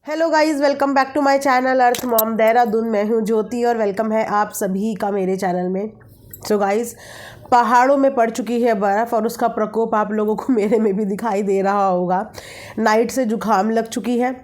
Hello guys, welcome back to my channel earth mom Dehradun. मैं हूं ज्योति और वेलकम है आप सभी का मेरे चैनल में। सो गाइस, पहाड़ों में पड़ चुकी है बर्फ़ और उसका प्रकोप आप लोगों को मेरे में भी दिखाई दे रहा होगा। नाइट से जुकाम लग चुकी है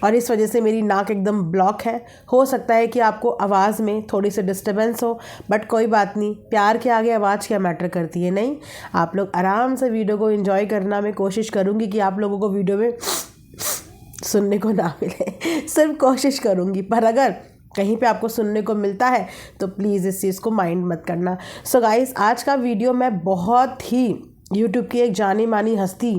और इस वजह से मेरी नाक एकदम ब्लॉक है। हो सकता है कि आपको आवाज़ में थोड़ी सी डिस्टर्बेंस हो, बट कोई बात नहीं, प्यार के आगे आवाज़ क्या मैटर करती है। नहीं, आप लोग आराम से वीडियो को एंजॉय करना। मैं कोशिश करूँगी कि आप लोगों को वीडियो में सुनने को ना मिले, सिर्फ कोशिश करूँगी, पर अगर कहीं पे आपको सुनने को मिलता है तो प्लीज़ इस चीज़ को माइंड मत करना। सो गाइस, आज का वीडियो मैं बहुत ही यूट्यूब की एक जानी मानी हस्ती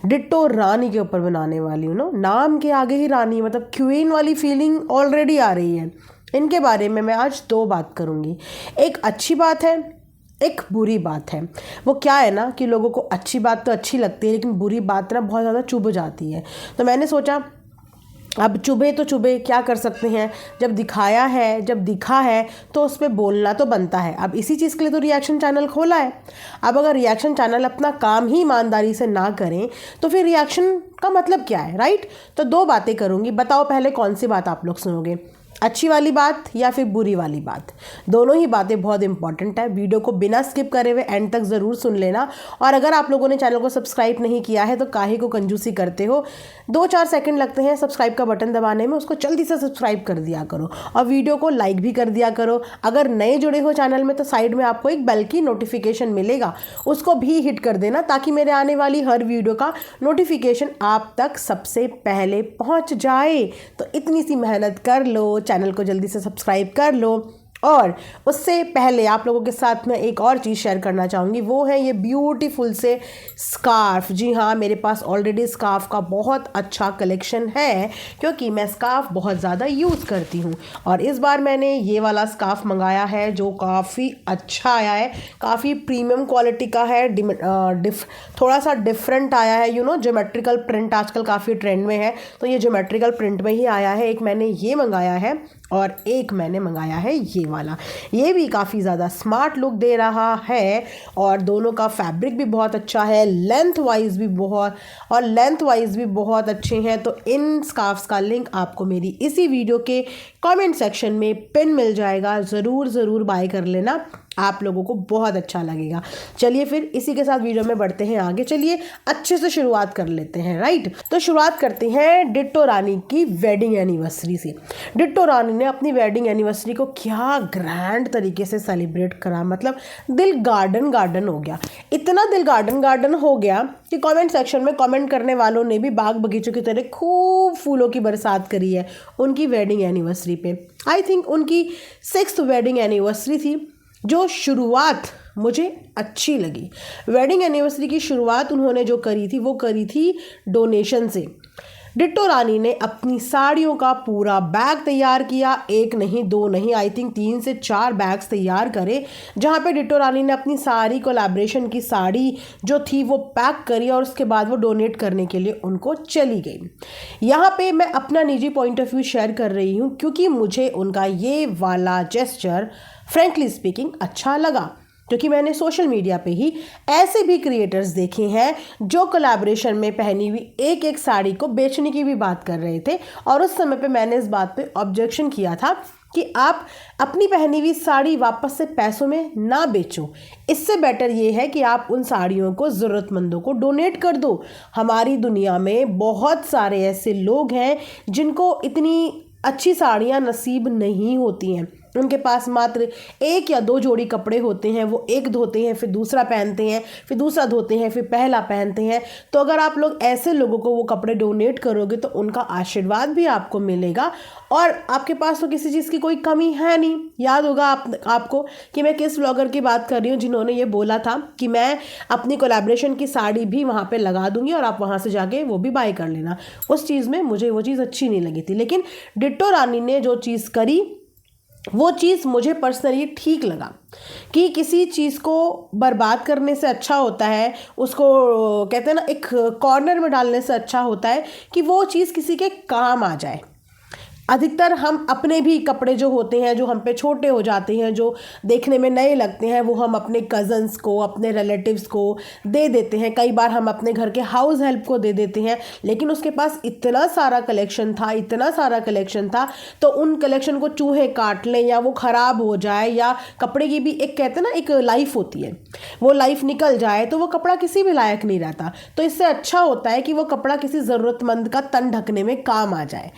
डिट्टो रानी के ऊपर बनाने वाली हूँ। नाम के आगे ही रानी, मतलब क्वीन वाली फीलिंग ऑलरेडी आ रही है। इनके बारे में मैं आज दो बात करूँगी। एक अच्छी बात है, एक बुरी बात है। वो क्या है ना कि लोगों को अच्छी बात तो अच्छी लगती है, लेकिन बुरी बात ना बहुत ज़्यादा चुभ जाती है। तो मैंने सोचा अब चुभे तो चुभे, क्या कर सकते हैं। जब दिखाया है, जब दिखा है तो उस पर बोलना तो बनता है। अब इसी चीज़ के लिए तो रिएक्शन चैनल खोला है। अब अगर रिएक्शन चैनल अपना काम ही ईमानदारी से ना करें तो फिर रिएक्शन का मतलब क्या है, राइट। तो दो बातें करूँगी, बताओ पहले कौन सी बात आप लोग सुनोगे, अच्छी वाली बात या फिर बुरी वाली बात। दोनों ही बातें बहुत इंपॉर्टेंट है। वीडियो को बिना स्किप करे हुए एंड तक ज़रूर सुन लेना। और अगर आप लोगों ने चैनल को सब्सक्राइब नहीं किया है तो काहे को कंजूसी करते हो, 2-4 सेकंड लगते हैं सब्सक्राइब का बटन दबाने में, उसको जल्दी से सब्सक्राइब कर दिया करो और वीडियो को लाइक भी कर दिया करो। अगर नए जुड़े हो चैनल में तो साइड में आपको एक बेल की नोटिफिकेशन मिलेगा, उसको भी हिट कर देना ताकि मेरे आने वाली हर वीडियो का नोटिफिकेशन आप तक सबसे पहले पहुंच जाए। तो इतनी सी मेहनत कर लो, चैनल को जल्दी से सब्सक्राइब कर लो। और उससे पहले आप लोगों के साथ मैं एक और चीज़ शेयर करना चाहूँगी, वो है ये ब्यूटीफुल से स्कार्फ। जी हाँ, मेरे पास ऑलरेडी स्कार्फ का बहुत अच्छा कलेक्शन है क्योंकि मैं स्कार्फ बहुत ज़्यादा यूज़ करती हूँ। और इस बार मैंने ये वाला स्कार्फ मंगाया है जो काफ़ी अच्छा आया है, काफ़ी प्रीमियम क्वालिटी का है, थोड़ा सा डिफरेंट आया है। ज्योमेट्रिकल प्रिंट आजकल काफ़ी ट्रेंड में है, तो ये ज्योमेट्रिकल प्रिंट में ही आया है। एक मैंने ये मंगाया है और एक मैंने मंगाया है ये वाला। ये भी काफ़ी ज़्यादा स्मार्ट लुक दे रहा है और दोनों का फैब्रिक भी बहुत अच्छा है, लेंथ वाइज भी बहुत अच्छे हैं। तो इन स्कार्फ्स का लिंक आपको मेरी इसी वीडियो के कमेंट सेक्शन में पिन मिल जाएगा, ज़रूर बाय कर लेना, आप लोगों को बहुत अच्छा लगेगा। चलिए फिर इसी के साथ वीडियो में बढ़ते हैं आगे। चलिए अच्छे से शुरुआत कर लेते हैं, राइट। तो शुरुआत करते हैं डिट्टो रानी की वेडिंग एनिवर्सरी से। डिट्टो रानी ने अपनी वेडिंग एनिवर्सरी को क्या ग्रैंड तरीके से सेलिब्रेट करा, मतलब दिल गार्डन हो गया। इतना दिल गार्डन हो गया कि कमेंट सेक्शन में कमेंट करने वालों ने भी बाग बगीचों की तरह खूब फूलों की बरसात करी है उनकी वेडिंग एनिवर्सरी पे। आई थिंक उनकी 6th वेडिंग एनिवर्सरी थी, जो शुरुआत मुझे अच्छी लगी। वेडिंग एनिवर्सरी की शुरुआत उन्होंने जो करी थी वो करी थी डोनेशन से। डिट्टो रानी ने अपनी साड़ियों का पूरा बैग तैयार किया, एक नहीं दो नहीं, आई थिंक 3 से 4 बैग्स तैयार करे, जहाँ पे डिट्टो रानी ने अपनी सारी कोलैबोरेशन की साड़ी जो थी वो पैक करी और उसके बाद वो डोनेट करने के लिए उनको चली गई। यहाँ पे मैं अपना निजी पॉइंट ऑफ व्यू शेयर कर रही हूँ क्योंकि मुझे उनका ये वाला जेस्चर फ्रेंकली स्पीकिंग अच्छा लगा, क्योंकि मैंने सोशल मीडिया पे ही ऐसे भी क्रिएटर्स देखे हैं जो कोलैबोरेशन में पहनी हुई एक एक साड़ी को बेचने की भी बात कर रहे थे। और उस समय पे मैंने इस बात पे ऑब्जेक्शन किया था कि आप अपनी पहनी हुई साड़ी वापस से पैसों में ना बेचो। इससे बेटर ये है कि आप उन साड़ियों को ज़रूरतमंदों को डोनेट कर दो। हमारी दुनिया में बहुत सारे ऐसे लोग हैं जिनको इतनी अच्छी साड़ियाँ नसीब नहीं होती हैं, उनके पास मात्र 1 या 2 जोड़ी कपड़े होते हैं, वो एक धोते हैं फिर दूसरा पहनते हैं, फिर दूसरा धोते हैं फिर पहला पहनते हैं। तो अगर आप लोग ऐसे लोगों को वो कपड़े डोनेट करोगे तो उनका आशीर्वाद भी आपको मिलेगा और आपके पास तो किसी चीज़ की कोई कमी है नहीं। याद होगा आपको कि मैं किस व्लॉगर की बात कर रही हूँ जिन्होंने ये बोला था कि मैं अपनी कोलैबोरेशन की साड़ी भी वहाँ पे लगा दूंगी और आप वहाँ से जाके वो भी बाय कर लेना। उस चीज़ में मुझे वो चीज़ अच्छी नहीं लगी थी, लेकिन डिट्टो रानी ने जो चीज़ करी वो चीज़ मुझे पर्सनली ठीक लगा कि किसी चीज़ को बर्बाद करने से अच्छा होता है, उसको कहते हैं ना एक कॉर्नर में डालने से अच्छा होता है कि वो चीज़ किसी के काम आ जाए। अधिकतर हम अपने भी कपड़े जो होते हैं, जो हम पे छोटे हो जाते हैं, जो देखने में नए लगते हैं, वो हम अपने कज़न्स को, अपने रिलेटिव्स को दे देते हैं। कई बार हम अपने घर के हाउस हेल्प को दे देते हैं, लेकिन उसके पास इतना सारा कलेक्शन था, इतना सारा कलेक्शन था, तो उन कलेक्शन को चूहे काट लें या वो ख़राब हो जाए, या कपड़े की भी एक कहते हैं ना एक लाइफ होती है, वो लाइफ निकल जाए तो वो कपड़ा किसी भी लायक नहीं रहता। तो इससे अच्छा होता है कि वो कपड़ा किसी ज़रूरतमंद का तन ढकने में काम आ जाए।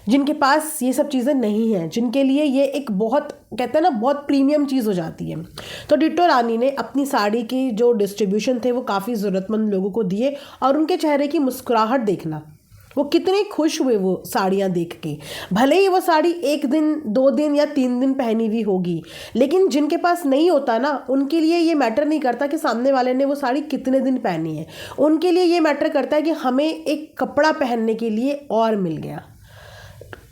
जिनके पास ये सब चीज़ें नहीं हैं, जिनके लिए ये एक बहुत कहते हैं ना बहुत प्रीमियम चीज़ हो जाती है। तो डिट्टो रानी ने अपनी साड़ी की जो डिस्ट्रीब्यूशन थे वो काफ़ी ज़रूरतमंद लोगों को दिए, और उनके चेहरे की मुस्कुराहट देखना, वो कितने खुश हुए वो साड़ियाँ देख के। भले ही वो साड़ी 1 दिन 2 दिन या 3 दिन पहनी हुई होगी, लेकिन जिनके पास नहीं होता ना, उनके लिए ये मैटर नहीं करता कि सामने वाले ने वो साड़ी कितने दिन पहनी है। उनके लिए ये मैटर करता है कि हमें एक कपड़ा पहनने के लिए और मिल गया।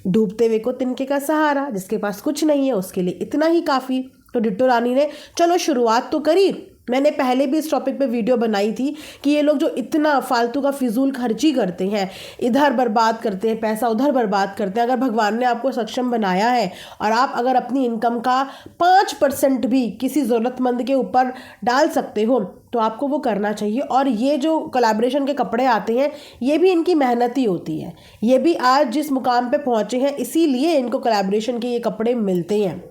डूबते हुए को तिनके का सहारा, जिसके पास कुछ नहीं है उसके लिए इतना ही काफ़ी। तो डिट्टो रानी ने चलो शुरुआत तो करी। मैंने पहले भी इस टॉपिक पे वीडियो बनाई थी कि ये लोग जो इतना फालतू का फिजूल खर्ची करते हैं, इधर बर्बाद करते हैं पैसा, उधर बर्बाद करते हैं। अगर भगवान ने आपको सक्षम बनाया है और आप अगर अपनी इनकम का 5% भी किसी ज़रूरतमंद के ऊपर डाल सकते हो तो आपको वो करना चाहिए। और ये जो कोलैबोरेशन के कपड़े आते हैं, ये भी इनकी मेहनत ही होती है। ये भी आज जिस मुकाम पे पहुँचे हैं इसीलिए इनको कोलैबोरेशन के ये कपड़े मिलते हैं,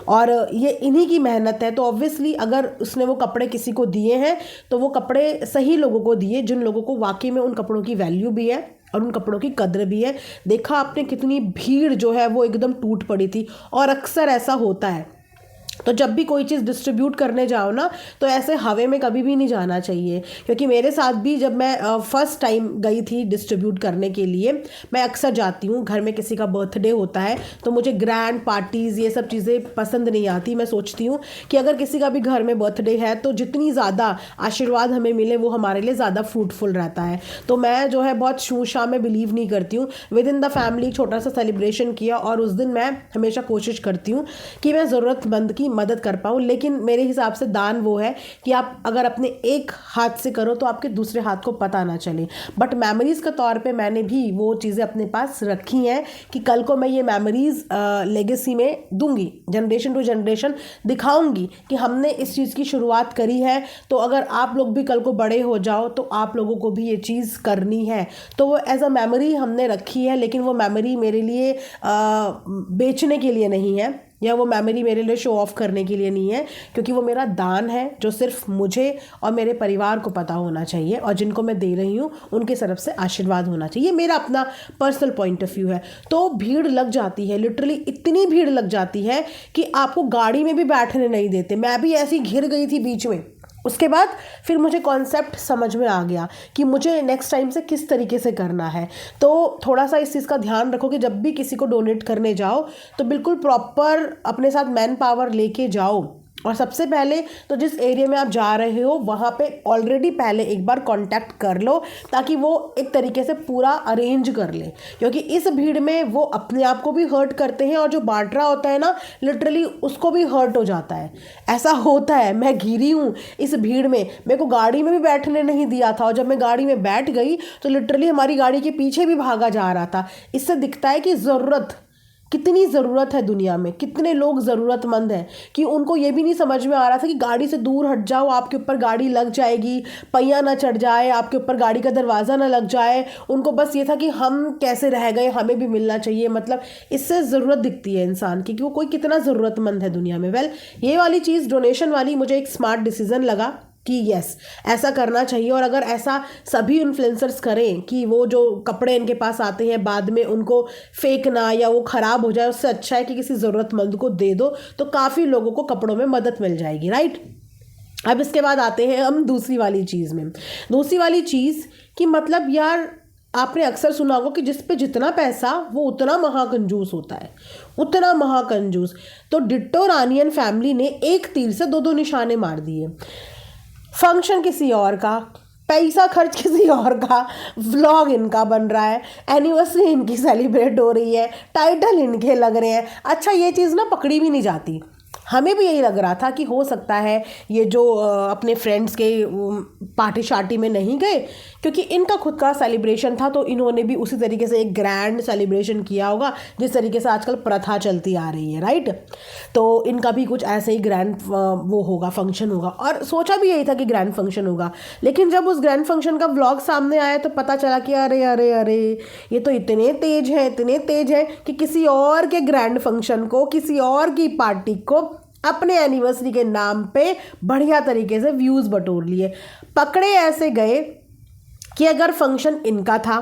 और ये इन्हीं की मेहनत है। तो ऑब्वियसली अगर उसने वो कपड़े किसी को दिए हैं तो वो कपड़े सही लोगों को दिए, जिन लोगों को वाकई में उन कपड़ों की वैल्यू भी है और उन कपड़ों की कद्र भी है। देखा आपने कितनी भीड़ जो है वो एकदम टूट पड़ी थी। और अक्सर ऐसा होता है, तो जब भी कोई चीज़ डिस्ट्रीब्यूट करने जाओ ना, तो ऐसे हवा में कभी भी नहीं जाना चाहिए। क्योंकि मेरे साथ भी जब मैं फर्स्ट टाइम गई थी डिस्ट्रीब्यूट करने के लिए, मैं अक्सर जाती हूँ, घर में किसी का बर्थडे होता है तो मुझे ग्रैंड पार्टीज़ ये सब चीज़ें पसंद नहीं आती। मैं सोचती हूँ कि अगर किसी का भी घर में बर्थडे है तो जितनी ज़्यादा आशीर्वाद हमें मिले वो हमारे लिए ज़्यादा फ्रूटफुल रहता है। तो मैं जो है बहुत शू शा में बिलीव नहीं करती हूँ। विद इन द फैमिली छोटा सा सेलिब्रेशन किया, और उस दिन मैं हमेशा कोशिश करती हूँ कि मैं ज़रूरतमंद की मदद कर पाऊँ। लेकिन मेरे हिसाब से दान वो है कि आप अगर अपने एक हाथ से करो तो आपके दूसरे हाथ को पता ना चले। बट मेमोरीज़ के तौर पे मैंने भी वो चीज़ें अपने पास रखी हैं कि कल को मैं ये मेमोरीज़ लेगेसी में दूंगी, जनरेशन टू जनरेशन दिखाऊंगी कि हमने इस चीज़ की शुरुआत करी है। तो अगर आप लोग भी कल को बड़े हो जाओ तो आप लोगों को भी ये चीज़ करनी है। तो वो एज अ मेमोरी हमने रखी है, लेकिन वो मेमोरी मेरे लिए बेचने के लिए नहीं है, या वो मेमोरी मेरे लिए शो ऑफ करने के लिए नहीं है, क्योंकि वो मेरा दान है जो सिर्फ मुझे और मेरे परिवार को पता होना चाहिए, और जिनको मैं दे रही हूँ उनकी तरफ से आशीर्वाद होना चाहिए। मेरा अपना पर्सनल पॉइंट ऑफ व्यू है। तो भीड़ लग जाती है, लिटरली इतनी भीड़ लग जाती है कि आपको गाड़ी में भी बैठने नहीं देते। मैं भी ऐसी घिर गई थी बीच में। उसके बाद फिर मुझे कॉन्सेप्ट समझ में आ गया कि मुझे नेक्स्ट टाइम से किस तरीके से करना है। तो थोड़ा सा इस चीज़ का ध्यान रखो कि जब भी किसी को डोनेट करने जाओ तो बिल्कुल प्रॉपर अपने साथ मैन पावर लेके जाओ। और सबसे पहले तो जिस एरिया में आप जा रहे हो वहाँ पे ऑलरेडी पहले एक बार कांटेक्ट कर लो, ताकि वो एक तरीके से पूरा अरेंज कर ले। क्योंकि इस भीड़ में वो अपने आप को भी हर्ट करते हैं, और जो बांट रहा होता है ना, लिटरली उसको भी हर्ट हो जाता है। ऐसा होता है, मैं घिरी हूँ इस भीड़ में, मेरे को गाड़ी में भी बैठने नहीं दिया था, और जब मैं गाड़ी में बैठ गई तो लिटरली हमारी गाड़ी के पीछे भी भागा जा रहा था। इससे दिखता है कि ज़रूरत कितनी ज़रूरत है दुनिया में, कितने लोग ज़रूरतमंद हैं कि उनको ये भी नहीं समझ में आ रहा था कि गाड़ी से दूर हट जाओ, आपके ऊपर गाड़ी लग जाएगी, पहिया ना चढ़ जाए, आपके ऊपर गाड़ी का दरवाज़ा ना लग जाए। उनको बस ये था कि हम कैसे रह गए, हमें भी मिलना चाहिए। मतलब इससे ज़रूरत दिखती है इंसान की कि वो कोई कितना ज़रूरतमंद है दुनिया में। वेल, ये वाली चीज़ डोनेशन वाली मुझे एक स्मार्ट डिसीज़न लगा कि यस, ऐसा करना चाहिए। और अगर ऐसा सभी इन्फ्लुएंसर्स करें कि वो जो कपड़े इनके पास आते हैं बाद में उनको फेंकना या वो ख़राब हो जाए, उससे अच्छा है कि किसी ज़रूरतमंद को दे दो, तो काफ़ी लोगों को कपड़ों में मदद मिल जाएगी, राइट। अब इसके बाद आते हैं हम दूसरी वाली चीज़ में। दूसरी वाली चीज़ कि मतलब यार, आपने अक्सर सुना होगा कि जिस पे जितना पैसा वो उतना महाकंजूस होता है, उतना महाकंजूस। तो डिट्टो रानी एंड फैमिली ने एक तीर से 2 निशाने मार दिए। फंक्शन किसी और का, पैसा खर्च किसी और का, व्लॉग इनका बन रहा है, एनिवर्सरी इनकी सेलिब्रेट हो रही है, टाइटल इनके लग रहे हैं। अच्छा, ये चीज़ ना पकड़ी भी नहीं जाती। हमें भी यही लग रहा था कि हो सकता है ये जो अपने फ्रेंड्स के पार्टी शार्टी में नहीं गए, क्योंकि इनका खुद का सेलिब्रेशन था तो इन्होंने भी उसी तरीके से एक ग्रैंड सेलिब्रेशन किया होगा जिस तरीके से आजकल प्रथा चलती आ रही है, राइट। तो इनका भी कुछ ऐसे ही ग्रैंड वो होगा, फंक्शन होगा, और सोचा भी यही था कि ग्रैंड फंक्शन होगा। लेकिन जब उस ग्रैंड फंक्शन का व्लॉग सामने आया तो पता चला कि अरे अरे अरे, ये तो इतने तेज हैं कि किसी और के ग्रैंड फंक्शन को, किसी और की पार्टी को अपने एनिवर्सरी के नाम पे बढ़िया तरीके से व्यूज़ बटोर लिए। पकड़े ऐसे गए कि अगर फंक्शन इनका था,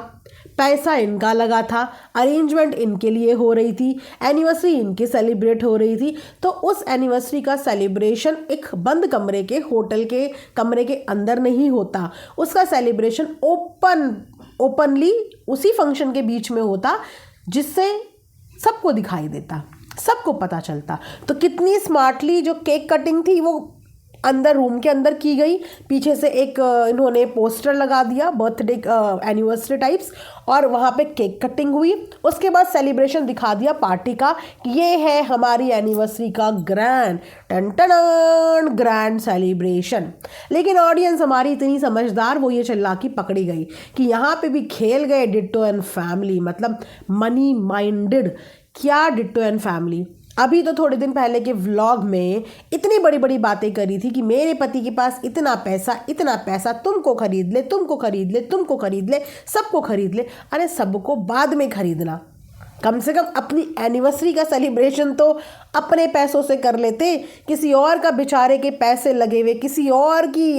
पैसा इनका लगा था, अरेंजमेंट इनके लिए हो रही थी, एनिवर्सरी इनकी सेलिब्रेट हो रही थी, तो उस एनिवर्सरी का सेलिब्रेशन एक बंद कमरे के होटल के कमरे के अंदर नहीं होता, उसका सेलिब्रेशन ओपनली उसी फंक्शन के बीच में होता, जिससे सबको दिखाई देता, सबको पता चलता। तो कितनी स्मार्टली जो केक कटिंग थी वो अंदर रूम के अंदर की गई, पीछे से एक इन्होंने पोस्टर लगा दिया बर्थडे एनिवर्सरी टाइप्स, और वहाँ पे केक कटिंग हुई। उसके बाद सेलिब्रेशन दिखा दिया पार्टी का, ये है हमारी एनिवर्सरी का ग्रैंड सेलिब्रेशन। लेकिन ऑडियंस हमारी इतनी समझदार, वो ये चालाकी पकड़ी गई कि यहाँ पे भी खेल गए डिट्टो एंड फैमिली, मतलब मनी माइंडेड। क्या डिट्टो एंड फैमिली? अभी तो थोड़े दिन पहले के व्लॉग में इतनी बड़ी बड़ी बातें करी थी कि मेरे पति के पास इतना पैसा, तुमको खरीद ले, तुमको खरीद ले, तुमको खरीद ले, सबको खरीद ले। अरे सबको बाद में खरीदना, कम से कम अपनी एनिवर्सरी का सेलिब्रेशन तो अपने पैसों से कर लेते। किसी और का बेचारे के पैसे लगे हुए, किसी और की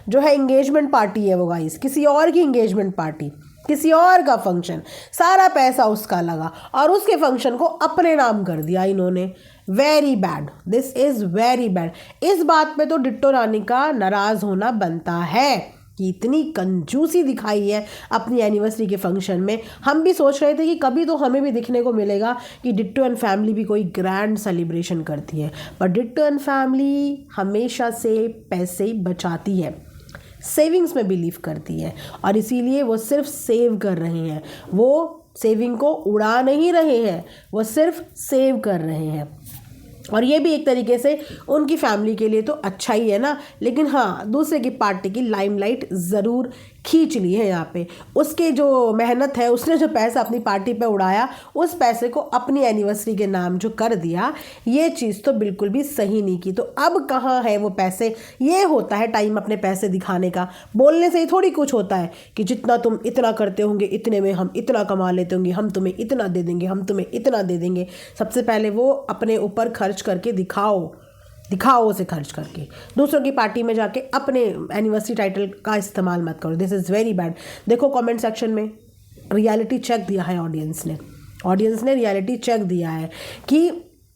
जो है एंगेजमेंट पार्टी है वो गाइस, किसी और की एंगेजमेंट पार्टी, किसी और का फंक्शन, सारा पैसा उसका लगा और उसके फंक्शन को अपने नाम कर दिया इन्होंने। Very bad, this is very bad. इस बात पे तो डिट्टो रानी का नाराज़ होना बनता है कि इतनी कंजूसी दिखाई है अपनी एनिवर्सरी के फंक्शन में। हम भी सोच रहे थे कि कभी तो हमें भी दिखने को मिलेगा कि डिट्टो एंड फैमिली भी कोई ग्रैंड सेलिब्रेशन करती है, पर डिट्टो एंड फैमिली हमेशा से पैसे बचाती है, सेविंग्स में बिलीव करती है, और इसीलिए वो सिर्फ सेव कर रहे हैं, वो सेविंग को उड़ा नहीं रहे हैं, वो सिर्फ सेव कर रहे हैं। और ये भी एक तरीके से उनकी फैमिली के लिए तो अच्छा ही है ना। लेकिन हाँ, दूसरे की पार्टी की लाइमलाइट ज़रूर खींच ली है यहाँ पे। उसके जो मेहनत है, उसने जो पैसा अपनी पार्टी पे उड़ाया, उस पैसे को अपनी एनिवर्सरी के नाम जो कर दिया, ये चीज़ तो बिल्कुल भी सही नहीं की। तो अब कहाँ है वो पैसे? ये होता है टाइम अपने पैसे दिखाने का। बोलने से ही थोड़ी कुछ होता है कि जितना तुम इतना करते होंगे इतने में हम इतना कमा लेते होंगे, हम तुम्हें इतना दे देंगे, हम तुम्हें इतना दे देंगे। सबसे पहले वो अपने ऊपर खर्च करके दिखाओ उसे खर्च करके। दूसरों की पार्टी में जाके अपने एनिवर्सरी टाइटल का इस्तेमाल मत करो, दिस इज़ वेरी बैड। देखो कमेंट सेक्शन में रियलिटी चेक दिया है ऑडियंस ने रियलिटी चेक दिया है कि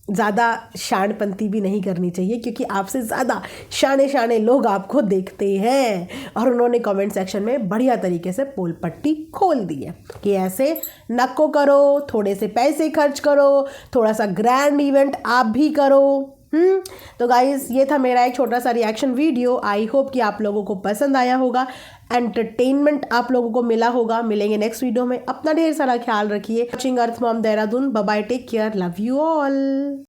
ज़्यादा शानपंती भी नहीं करनी चाहिए, क्योंकि आपसे ज़्यादा शाने लोग आपको देखते हैं। और उन्होंने कमेंट सेक्शन में बढ़िया तरीके से पोल पट्टी खोल दी है कि ऐसे नको करो, थोड़े से पैसे खर्च करो, थोड़ा सा ग्रैंड इवेंट आप भी करो। तो गाइज़, ये था मेरा एक छोटा सा रिएक्शन वीडियो। आई होप कि आप लोगों को पसंद आया होगा, एंटरटेनमेंट आप लोगों को मिला होगा। मिलेंगे नेक्स्ट वीडियो में। अपना ढेर सारा ख्याल रखिए। Watching earth mom Dehradun. Bye bye, take care, love you all.